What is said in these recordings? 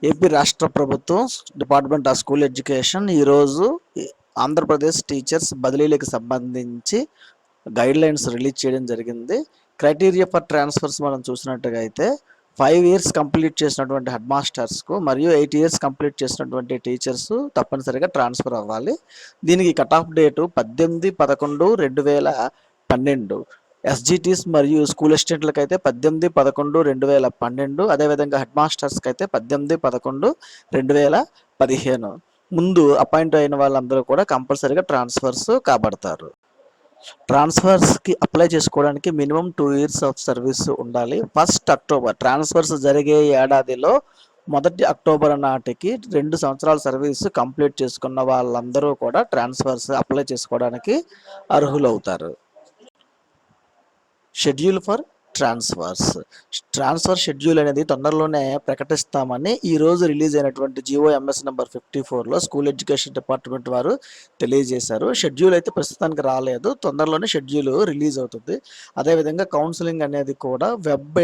AP రాష్ట్ర ప్రభుత్వం department of school education ఈరోజు ఆంధ్రప్రదేశ్ టీచర్స్ బదిలీలకు సంబంధించి గైడ్లైన్స్ రిలీజ్ చేయడం జరిగింది. క్రైటీరియా ఫర్ ట్రాన్స్ఫర్స్ మనం చూసినట్టుగా అయితే 5 ఇయర్స్ కంప్లీట్ చేసినటువంటి హెడ్ మాస్టర్స్కు మరియు 8 ఇయర్స్ కంప్లీట్ చేసినటువంటి టీచర్స్ తప్పనిసరిగా ట్రాన్స్ఫర్ అవ్వాలి. దీనికి కట్ ఆఫ్ డేటు 18/11/2012. ఎస్జిటిస్ మరియు స్కూల్ అసిస్టెంట్లకు అయితే 18/11/2012. అదేవిధంగా హెడ్ మాస్టర్స్కి అయితే 18/11/2015. ముందు అపాయింట్ అయిన వాళ్ళందరూ కూడా కంపల్సరీగా ట్రాన్స్ఫర్స్ కాబడతారు. ట్రాన్స్ఫర్స్కి అప్లై చేసుకోవడానికి మినిమం 2 ఇయర్స్ ఆఫ్ సర్వీస్ ఉండాలి. 1 అక్టోబర్ ట్రాన్స్ఫర్స్ జరిగే ఏడాదిలో 1 అక్టోబర్ నాటికి 2 సంవత్సరాల సర్వీస్ కంప్లీట్ చేసుకున్న వాళ్ళందరూ కూడా ట్రాన్స్ఫర్స్ అప్లై చేసుకోవడానికి అర్హులవుతారు. షెడ్యూల్ ఫర్ ట్రాన్స్ఫర్ షెడ్యూల్ అనేది తొందరలోనే ప్రకటిస్తామని ఈరోజు రిలీజ్ అయినటువంటి జిఓఎంఎస్ నెంబర్ 54లో స్కూల్ ఎడ్యుకేషన్ డిపార్ట్మెంట్ వారు తెలియజేశారు. షెడ్యూల్ అయితే ప్రస్తుతానికి రాలేదు, తొందరలోనే షెడ్యూల్ రిలీజ్ అవుతుంది. అదేవిధంగా కౌన్సిలింగ్ అనేది కూడా వెబ్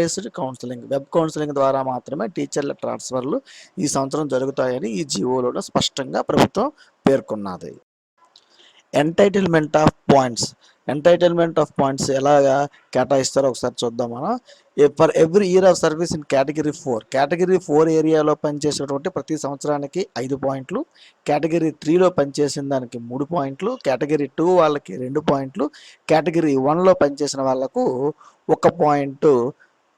కౌన్సిలింగ్ ద్వారా మాత్రమే టీచర్ల ట్రాన్స్ఫర్లు ఈ సంవత్సరం జరుగుతాయని ఈ జిఓలో స్పష్టంగా ప్రభుత్వం పేర్కొన్నది. ఎంటైటిల్మెంట్ ఆఫ్ పాయింట్స్ ఎలాగా కేటాయిస్తారో ఒకసారి చూద్దాం మనం. For every year of service in category 4 ఏరియాలో పనిచేసినటువంటి ప్రతి సంవత్సరానికి 5 పాయింట్లు, కేటగిరీ 3లో పనిచేసిన దానికి 3 పాయింట్లు, కేటగిరీ 2 వాళ్ళకి 2 పాయింట్లు, కేటగిరీ 1లో పనిచేసిన వాళ్ళకు 1 పాయింట్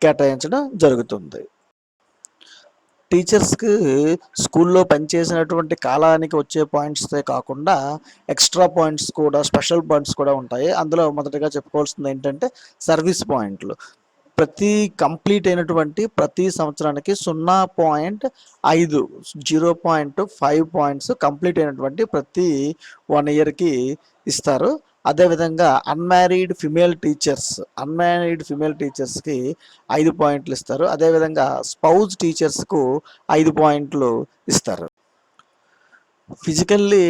కేటాయించడం జరుగుతుంది. టీచర్స్కి స్కూల్లో పనిచేసినటువంటి కాలానికి వచ్చే పాయింట్సే కాకుండా ఎక్స్ట్రా పాయింట్స్ కూడా, స్పెషల్ పాయింట్స్ కూడా ఉంటాయి. అందులో మొదటగా చెప్పుకోవాల్సింది ఏంటంటే సర్వీస్ పాయింట్లు. ప్రతి కంప్లీట్ అయినటువంటి ప్రతి సంవత్సరానికి 0.5 0.5 పాయింట్స్ కంప్లీట్ అయినటువంటి ప్రతి 1 ఇయర్కి ఇస్తారు. అదేవిధంగా అన్మ్యారీడ్ ఫిమేల్ టీచర్స్కి 5 పాయింట్లు ఇస్తారు. అదేవిధంగా స్పౌజ్ టీచర్స్కు 5 పాయింట్లు ఇస్తారు. ఫిజికల్లీ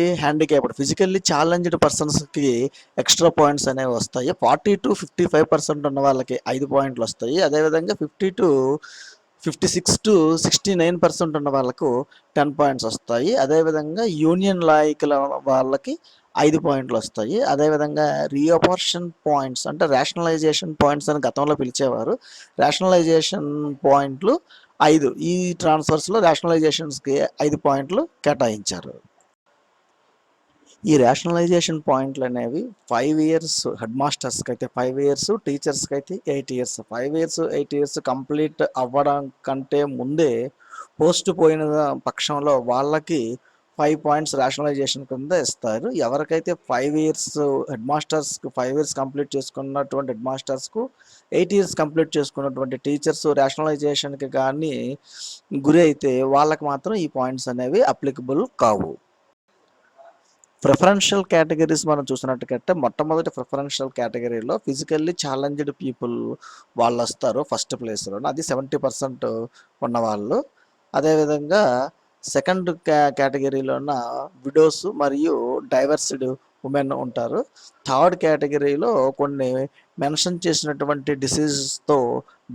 ఛాలెంజ్డ్ పర్సన్స్కి ఎక్స్ట్రా పాయింట్స్ అనేవి వస్తాయి. 40 to 55% ఉన్న వాళ్ళకి 5 పాయింట్లు వస్తాయి. అదేవిధంగా 50 to 56 to 69% ఉన్న వాళ్ళకు 10 పాయింట్స్ వస్తాయి. అదేవిధంగా యూనియన్ లాయకుల వాళ్ళకి 5 పాయింట్లు వస్తాయి. అదేవిధంగా రీఅపార్షన్ పాయింట్స్ అంటే రేషనలైజేషన్ పాయింట్స్ అని గతంలో పిలిచేవారు. రేషనలైజేషన్ పాయింట్లు 5. ఈ ట్రాన్స్ఫర్స్లో రేషనలైజేషన్స్కి 5 పాయింట్లు కేటాయించారు. ఈ రేషనలైజేషన్ పాయింట్లు అనేవి 5 ఇయర్స్ హెడ్ మాస్టర్స్కి అయితే 5 ఇయర్స్, టీచర్స్కి అయితే 8 ఇయర్స్. 5 ఇయర్స్ 8 ఇయర్స్ కంప్లీట్ అవ్వడం కంటే ముందే పోస్ట్ పోయిన పక్షంలో వాళ్ళకి 5 పాయింట్స్ రేషనలైజేషన్ కింద ఇస్తారు. ఎవరికైతే 5 ఇయర్స్ హెడ్ మాస్టర్స్కి 5 ఇయర్స్ కంప్లీట్ చేసుకున్నటువంటి హెడ్ మాస్టర్స్కు 8 ఇయర్స్ కంప్లీట్ చేసుకున్నటువంటి టీచర్స్ రేషనలైజేషన్కి కానీ గురి అయితే వాళ్ళకి మాత్రం ఈ పాయింట్స్ అనేవి అప్లికబుల్ కావు. ప్రిఫరెన్షియల్ కేటగిరీస్ మనం చూసినట్టుకైతే మొట్టమొదటి ప్రిఫరెన్షియల్ కేటగిరీలో ఫిజికల్లీ ఛాలెంజ్డ్ పీపుల్ వాళ్ళు వస్తారు ఫస్ట్ ప్లేస్లో, అది 70% ఉన్నవాళ్ళు. అదేవిధంగా సెకండ్ కేటగిరీలోన విడోస్ మరియు డైవర్స్డ్ ఉమెన్ ఉంటారు. థర్డ్ కేటగిరీలో కొన్ని మెన్షన్ చేసినటువంటి డిసీజెస్తో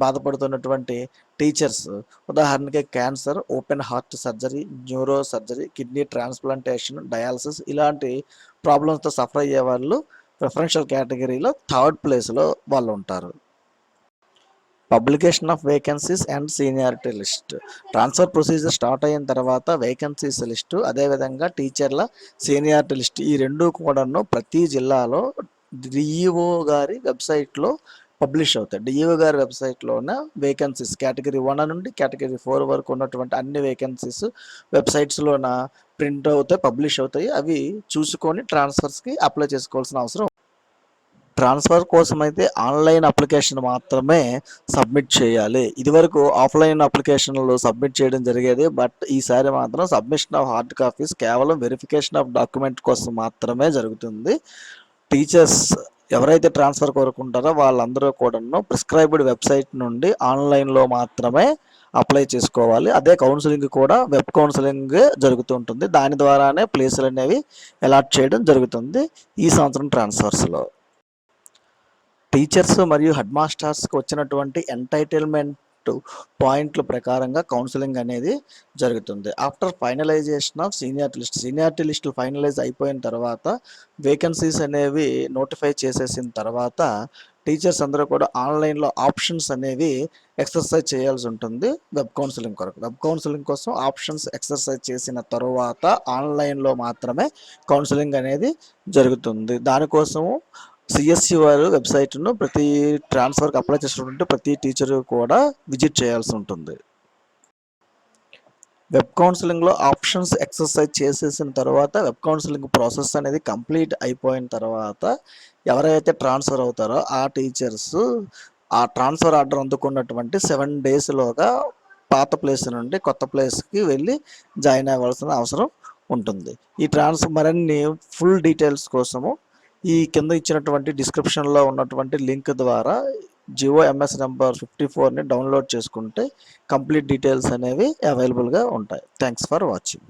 బాధపడుతున్నటువంటి టీచర్స్, ఉదాహరణకి cancer, open heart surgery, neuro surgery, kidney transplantation, dialysis ఇలాంటి ప్రాబ్లమ్స్తో సఫర్ అయ్యే వాళ్ళు ప్రిఫరెన్షియల్ కేటగిరీలో థర్డ్ ప్లేస్లో వాళ్ళు ఉంటారు. Publication of vacancies and seniority list. Transfer procedure start అయిన తర్వాత వేకెన్సీస్ లిస్టు, అదేవిధంగా టీచర్ల సీనియారిటీ లిస్ట్ ఈ రెండు కూడాను ప్రతి జిల్లాలో డిఈఓ గారి వెబ్సైట్లో పబ్లిష్ అవుతాయి. డిఈఓ గారి వెబ్సైట్లోనే వేకెన్సీస్ కేటగిరీ 1 నుండి కేటగిరీ 4 వరకు ఉన్నటువంటి అన్ని వేకెన్సీస్ వెబ్సైట్స్లోన ప్రింట్ అవుతాయి, పబ్లిష్ అవుతాయి. అవి చూసుకొని ట్రాన్స్ఫర్స్కి అప్లై చేసుకోవాల్సిన అవసరం. ట్రాన్స్ఫర్ కోసం అయితే ఆన్లైన్ అప్లికేషన్ మాత్రమే సబ్మిట్ చేయాలి. ఇదివరకు ఆఫ్లైన్ అప్లికేషన్లు సబ్మిట్ చేయడం జరిగేది. బట్ ఈసారి మాత్రం సబ్మిషన్ ఆఫ్ హార్డ్ కాపీస్ కేవలం వెరిఫికేషన్ ఆఫ్ డాక్యుమెంట్ కోసం మాత్రమే జరుగుతుంది. టీచర్స్ ఎవరైతే ట్రాన్స్ఫర్ కోరుకుంటారో వాళ్ళందరూ కూడాను ప్రిస్క్రైబ్డ్ వెబ్సైట్ నుండి ఆన్లైన్లో మాత్రమే అప్లై చేసుకోవాలి. అదే కౌన్సిలింగ్ కూడా వెబ్ కౌన్సిలింగ్ జరుగుతూ ఉంటుంది. దాని ద్వారానే ప్లేసులు అనేవి అలాట్ చేయడం జరుగుతుంది. ఈ సంవత్సరం ట్రాన్స్ఫర్స్లో టీచర్స్ మరియు హెడ్ మాస్టర్స్కి వచ్చినటువంటి ఎంటైటిల్మెంట్ మెరిట్ పాయింట్ల ప్రకారంగా కౌన్సిలింగ్ అనేది జరుగుతుంది. ఆఫ్టర్ ఫైనలైజేషన్ ఆఫ్ సీనియారిటీ లిస్టులు ఫైనలైజ్ అయిపోయిన తర్వాత వేకెన్సీస్ అనేవి నోటిఫై చేసేసిన తర్వాత టీచర్స్ అందరూ కూడా ఆన్లైన్లో ఆప్షన్స్ అనేవి ఎక్సర్సైజ్ చేయాల్సి ఉంటుంది. వెబ్ కౌన్సిలింగ్ కొరకు వెబ్ కౌన్సిలింగ్ కోసం ఆప్షన్స్ ఎక్సర్సైజ్ చేసిన తర్వాత ఆన్లైన్లో మాత్రమే కౌన్సిలింగ్ అనేది జరుగుతుంది. దానికోసము సిఎస్సి వారు వెబ్సైట్ను ప్రతి ట్రాన్స్ఫర్కి అప్లై చేసినటువంటి ప్రతి టీచరు కూడా విజిట్ చేయాల్సి ఉంటుంది. వెబ్ కౌన్సిలింగ్లో ఆప్షన్స్ ఎక్సర్సైజ్ చేసేసిన తర్వాత వెబ్ కౌన్సిలింగ్ ప్రాసెస్ అనేది కంప్లీట్ అయిపోయిన తర్వాత ఎవరైతే ట్రాన్స్ఫర్ అవుతారో ఆ టీచర్స్ ఆ ట్రాన్స్ఫర్ ఆర్డర్ అందుకున్నటువంటి 7 డేస్లోగా పాత ప్లేస్ నుండి కొత్త ప్లేస్కి వెళ్ళి జాయిన్ అవ్వాల్సిన అవసరం ఉంటుంది. ఈ మరిన్ని ఫుల్ డీటెయిల్స్ కోసము ఈ కింద ఇచ్చినటువంటి డిస్క్రిప్షన్లో ఉన్నటువంటి లింక్ ద్వారా జిఓఎంఎస్ నెంబర్ 54ని డౌన్లోడ్ చేసుకుంటే కంప్లీట్ డీటెయిల్స్ అనేవి అవైలబుల్గా ఉంటాయి. Thanks for watching.